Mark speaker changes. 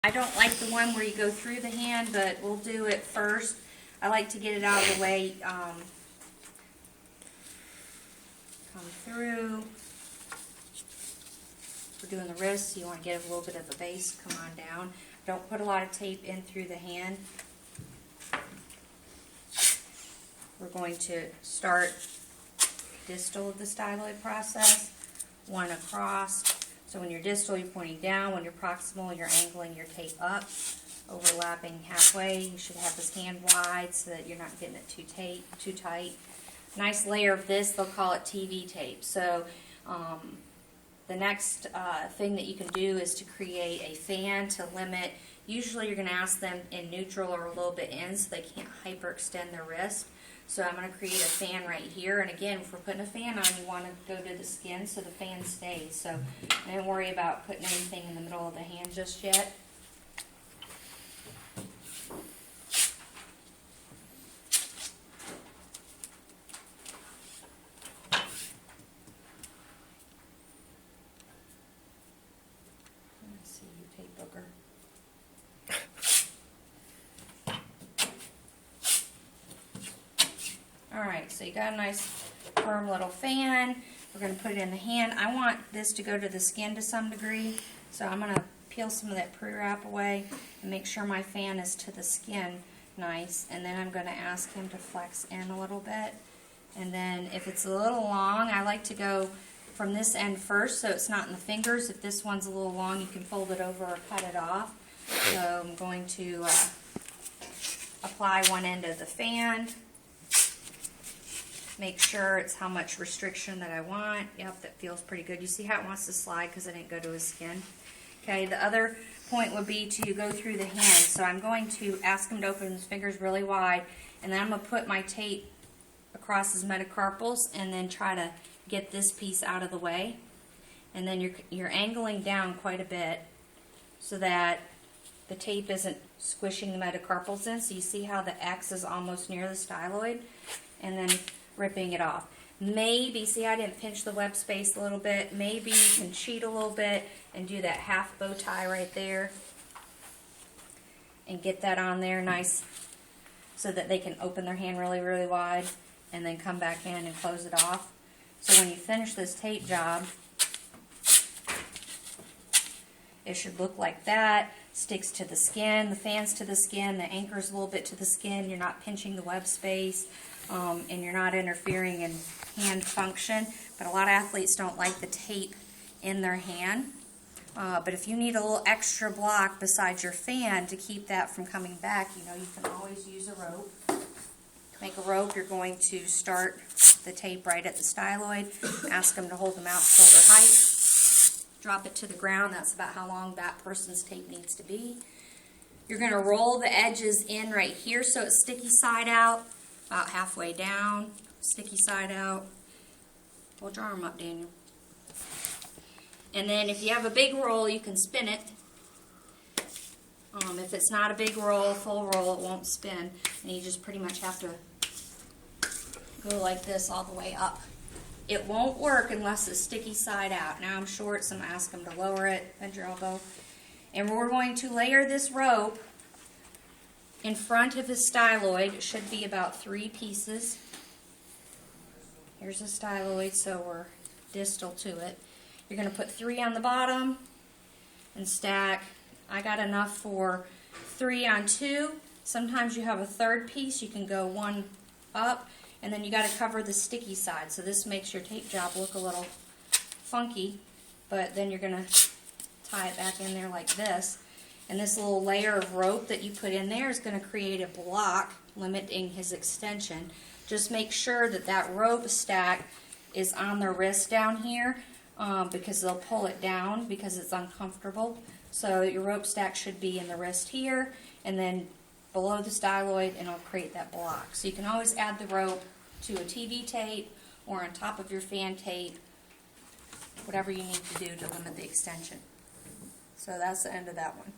Speaker 1: I don't like the one where you go through the hand, but we'll do it first. I like to get it out of the way. Come through. We're doing the wrist, so you want to get a little bit of a base. Come on down. Don't put a lot of tape in through the hand. We're going to start distal of the styloid process. One across. So when you're distal, you're pointing down. When you're proximal, you're angling your tape up, overlapping halfway. You should have this hand wide so that you're not getting it too tight. Nice layer of this, they'll call it TV tape. So the next thing that you can do is to create a fan to limit. Usually you're going to ask them in neutral or a little bit in so they can't hyperextend their wrist. So I'm going to create a fan right here, and again, if we're putting a fan on, you want to go to the skin so the fan stays. So don't worry about putting anything in the middle of the hand just yet. Let's see, you tape booger. Alright, so you got a nice firm little fan. We're going to put it in the hand. I want this to go to the skin to some degree, so I'm going to peel some of that pre-wrap away and make sure my fan is to the skin nice. And then I'm going to ask him to flex in a little bit. And then if it's a little long, I like to go from this end first so it's not in the fingers. If this one's a little long, you can fold it over or cut it off. So I'm going to apply one end of the fan. Make sure it's how much restriction that I want. Yep, that feels pretty good. You see how it wants to slide because it didn't go to his skin. Okay, the other point would be to go through the hand. So I'm going to ask him to open his fingers really wide, and then I'm going to put my tape across his metacarpals and then try to get this piece out of the way. And then you're angling down quite a bit so that the tape isn't squishing the metacarpals in. So you see how the X is almost near the styloid, and then ripping it off. Maybe, see I didn't pinch the web space a little bit, maybe you can cheat a little bit and do that half bow tie right there and get that on there nice so that they can open their hand really, really wide and then come back in and close it off. So when you finish this tape job, it should look like that. Sticks to the skin, the fan's to the skin, the anchor's a little bit to the skin, you're not pinching the web space, and you're not interfering in hand function. But a lot of athletes don't like the tape in their hand. But if you need a little extra block besides your fan to keep that from coming back, you know, you can always use a rope. To make a rope, you're going to start the tape right at the styloid, ask them to hold them out shoulder height, drop it to the ground. That's about how long that person's tape needs to be. You're going to roll the edges in right here so it's sticky side out, about halfway down, sticky side out. Hold your arm up, Daniel. And then if you have a big roll, you can spin it. If it's not a big roll, full roll, it won't spin. And you just pretty much have to go like this all the way up. It won't work unless it's sticky side out. Now I'm short, so I'm going to ask them to lower it. Bend your elbow. And we're going to layer this rope in front of his styloid. It should be about 3 pieces. Here's the styloid, so we're distal to it. You're going to put 3 on the bottom and stack. I got enough for 3 on 2. Sometimes you have a third piece. You can go 1 up, and then you got to cover the sticky side. So this makes your tape job look a little funky, but then you're going to tie it back in there like this. And this little layer of rope that you put in there is going to create a block limiting his extension. Just make sure that that rope stack is on the wrist down here because they'll pull it down because it's uncomfortable. So your rope stack should be in the wrist here and then below the styloid, and it'll create that block. So you can always add the rope to a TV tape or on top of your fan tape, whatever you need to do to limit the extension. So that's the end of that one.